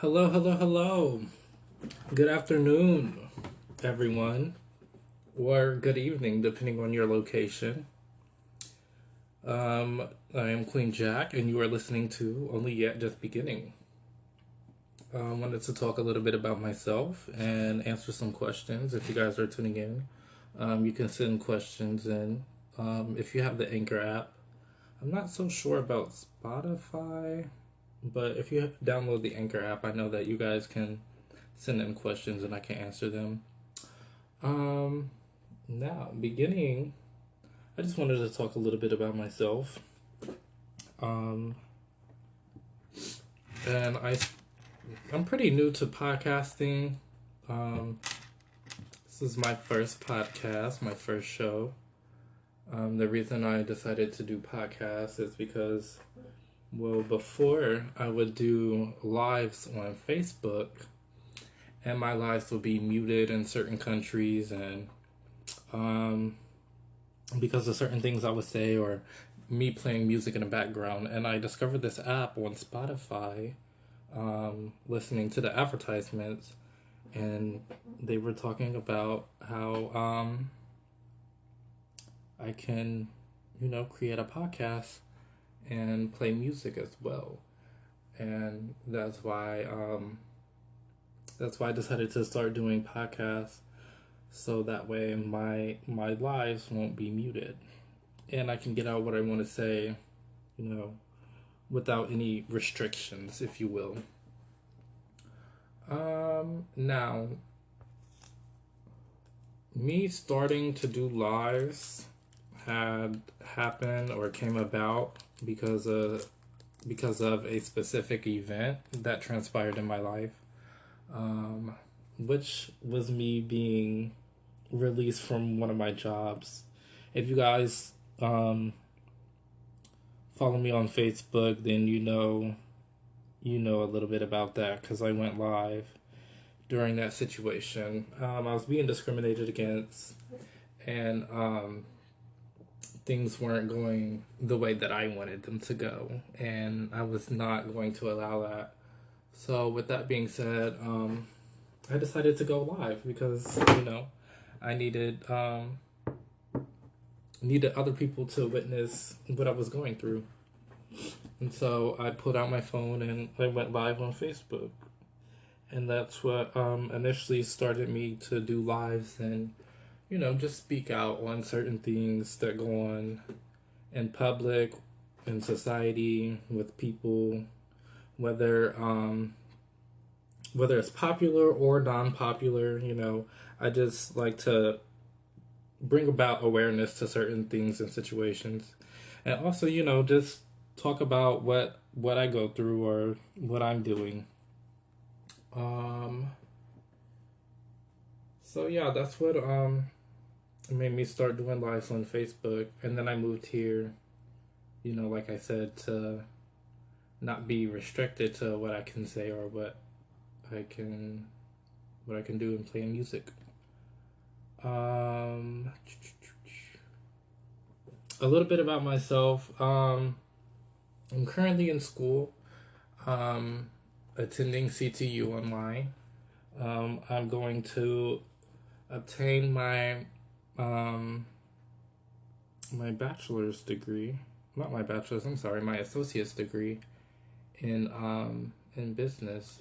Hello, hello, hello. Good afternoon, everyone, or good evening, depending on your location. I am Queen Jack, and you are listening to Only Yet Just Beginning. I wanted to talk a little bit about myself and answer some questions if you guys are tuning in. You can send questions in. If you have the Anchor app, I'm not so sure about Spotify, but if you download the Anchor app, I know that you guys can send in questions and I can answer them. Um, Now, beginning, I just wanted to talk a little bit about myself. Um, and I'm pretty new to podcasting. Um, this is my first podcast, my first show. The reason I decided to do podcasts is because, well, before I would do lives on Facebook, and my lives would be muted in certain countries, and um, because of certain things I would say or me playing music in the background. And I discovered this app on Spotify, listening to the advertisements, and they were talking about how I can, create a podcast and play music as well. And that's why I decided to start doing podcasts so that way my lives won't be muted and I can get out what I want to say, you know, without any restrictions, if you will. Now, me starting to do lives had happened or came about because of a specific event that transpired in my life, um, which was me being released from one of my jobs. If you guys follow me on Facebook, then you know a little bit about that because I went live during that situation. I was being discriminated against, and things weren't going the way that I wanted them to go, and I was not going to allow that. So, with that being said, I decided to go live because I needed other people to witness what I was going through, and so I pulled out my phone and I went live on Facebook. And that's what initially started me to do lives and just speak out on certain things that go on in public, in society, with people, whether whether it's popular or non-popular. I just like to bring about awareness to certain things and situations, and also just talk about what I go through or what I'm doing. um So yeah, that's what made me start doing lives on Facebook, and then I moved here. Like I said, to not be restricted to what I can say or I can what I can do in playing music. Um, a little bit about myself. I'm currently in school, um, attending CTU online. I'm going to obtain um, my bachelor's degree, not my bachelor's, I'm sorry, my associate's degree in business.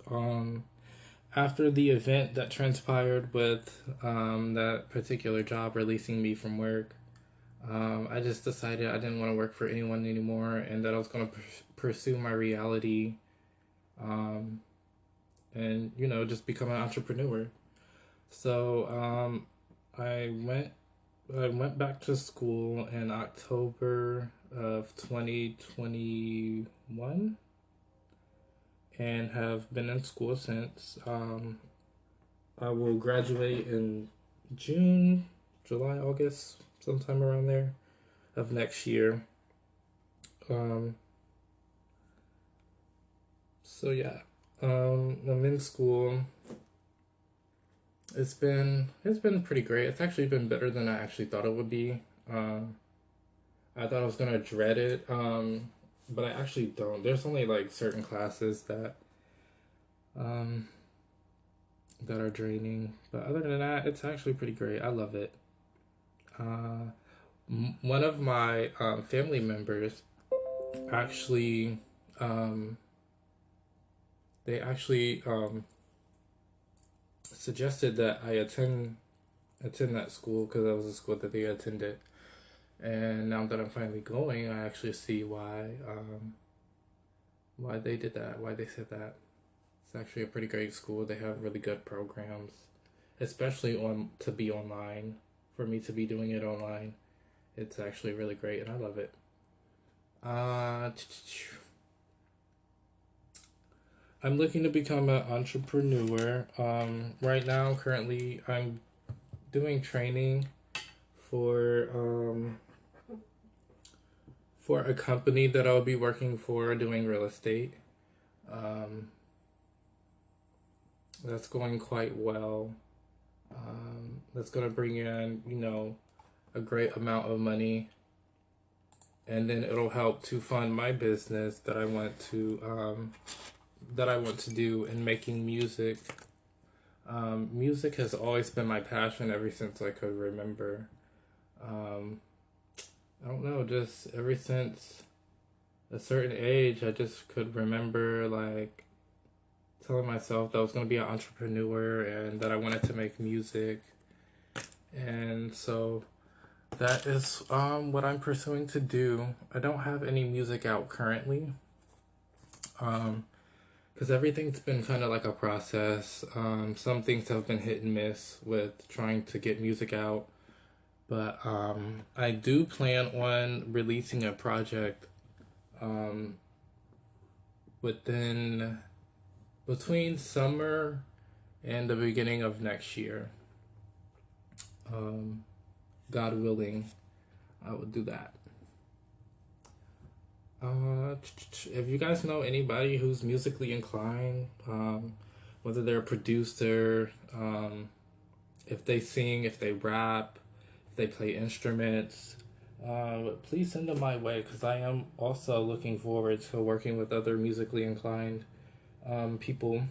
Um, After the event that transpired with that particular job releasing me from work, I just decided I didn't want to work for anyone anymore, and that I was going to pursue my reality, um, and just become an entrepreneur. So I went I went back to school in October of 2021 and have been in school since. I will graduate in June, July, August, sometime around there of next year. Um, so yeah, I'm in school. It's been pretty great. It's actually been better than I actually thought it would be. I thought I was gonna dread it. but I actually don't. There's only like certain classes um that are draining, but other than that, it's actually pretty great. I love it. Uh, One of my family members actually um they actually suggested that I attend that school because that was the school that they attended. And now that I'm finally going, I actually see why they did that, why they said that. It's actually a pretty great school. They have really good programs, especially on to be online. For me to be doing it online, it's actually really great, and I love it. Uh, I'm looking to become an entrepreneur. Right now, currently, I'm doing training for for a company that I'll be working for doing real estate. Um, that's going quite well. That's going to bring in, a great amount of money, and then it'll help to fund my business that I want to do in making music. Music has always been my passion ever since I could remember. Um, I don't know, just ever since a certain age, I just could remember like telling myself that I was going to be an entrepreneur and that I wanted to make music. And so that is what I'm pursuing to do. I don't have any music out currently. Because everything's been kind of like a process. Some things have been hit and miss with trying to get music out. But I do plan on releasing a project um, within between summer and the beginning of next year. Um, God willing, I will do that. If you guys know anybody who's musically inclined, whether they're a producer, if they sing, if they rap, if they play instruments, please send them my way because I am also looking forward to working with other musically inclined people,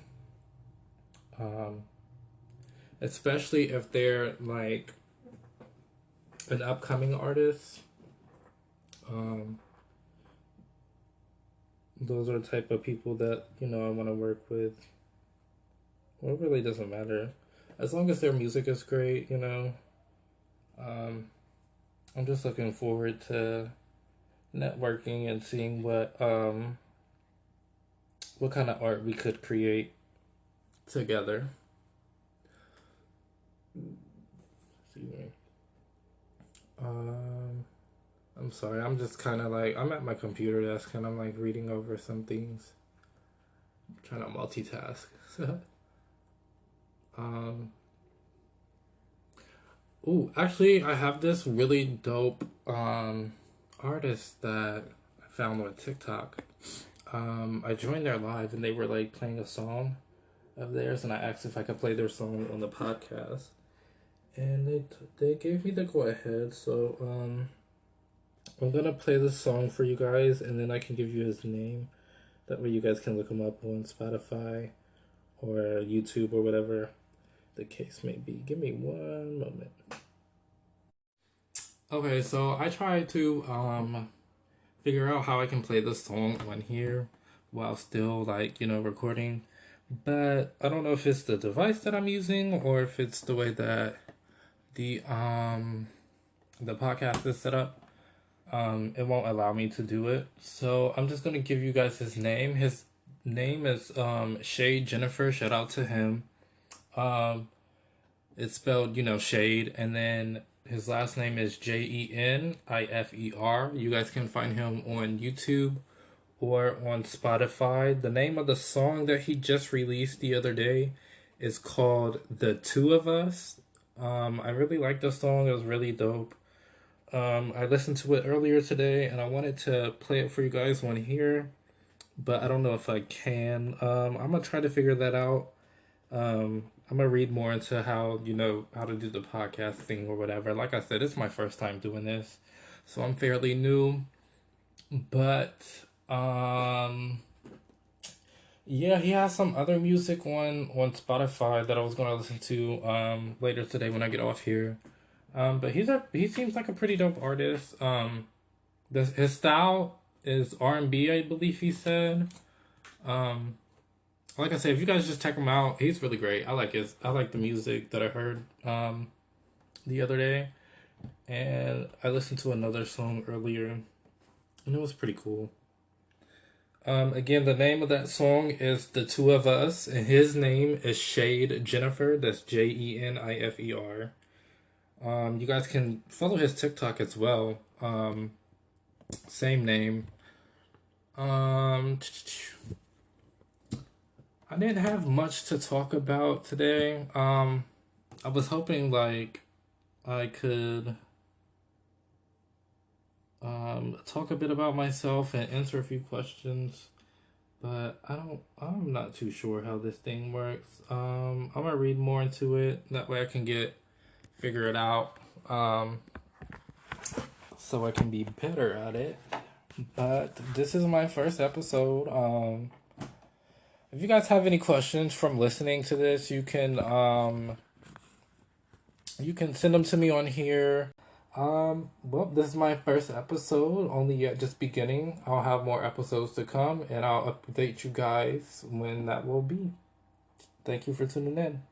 um, especially if they're like an upcoming artist. Um, those are the type of people that I want to work with. Well, it really doesn't matter as long as their music is great. Um, I'm just looking forward to networking and seeing what kind of art we could create together. Excuse me. Um, I'm sorry. I'm just kind of like I'm at my computer desk and I'm like reading over some things, I'm trying to multitask. um, Ooh, actually, I have this really dope artist that I found on TikTok. I joined their live and they were like playing a song of theirs, and I asked if I could play their song on the podcast, and they gave me the go ahead. So I'm gonna play this song for you guys, and then I can give you his name. That way, you guys can look him up on Spotify or YouTube or whatever the case may be. Give me one moment. Okay, so I tried to figure out how I can play this song on here while still like recording, but I don't know if it's the device that I'm using or if it's the way that the um the podcast is set up. It won't allow me to do it, so I'm just gonna give you guys his name. His name is Shade Jennifer. Shout out to him. um it's spelled Shade, and then his last name is Jenifer. You guys can find him on YouTube or on Spotify. The name of the song that he just released the other day is called The Two of Us. I really like the song. It was really dope. I listened to it earlier today and I wanted to play it for you guys on here, but I don't know if I can. I'm gonna try to figure that out. I'm gonna read more into how to do the podcast thing or whatever. Like I said, it's my first time doing this, so I'm fairly new. But Um, yeah, he has some other music on Spotify that I was gonna listen to later today when I get off here. But he seems like a pretty dope artist. His style is R&B, I believe he said. Um, like I said, if you guys just check him out, he's really great. I like the music that I heard the other day, and I listened to another song earlier, and it was pretty cool. Again, the name of that song is "The Two of Us," and his name is Shade Jennifer. That's Jenifer. You guys can follow his TikTok as well. Same name. Um, I didn't have much to talk about today. I was hoping like I could talk a bit about myself and answer a few questions, but I'm not too sure how this thing works. I'm gonna read more into it. That way I can figure it out. So I can be better at it. But this is my first episode. If you guys have any questions from listening to this, you can send them to me on here. Well, this is my first episode, only yet just beginning. I'll have more episodes to come, and I'll update you guys when that will be. Thank you for tuning in.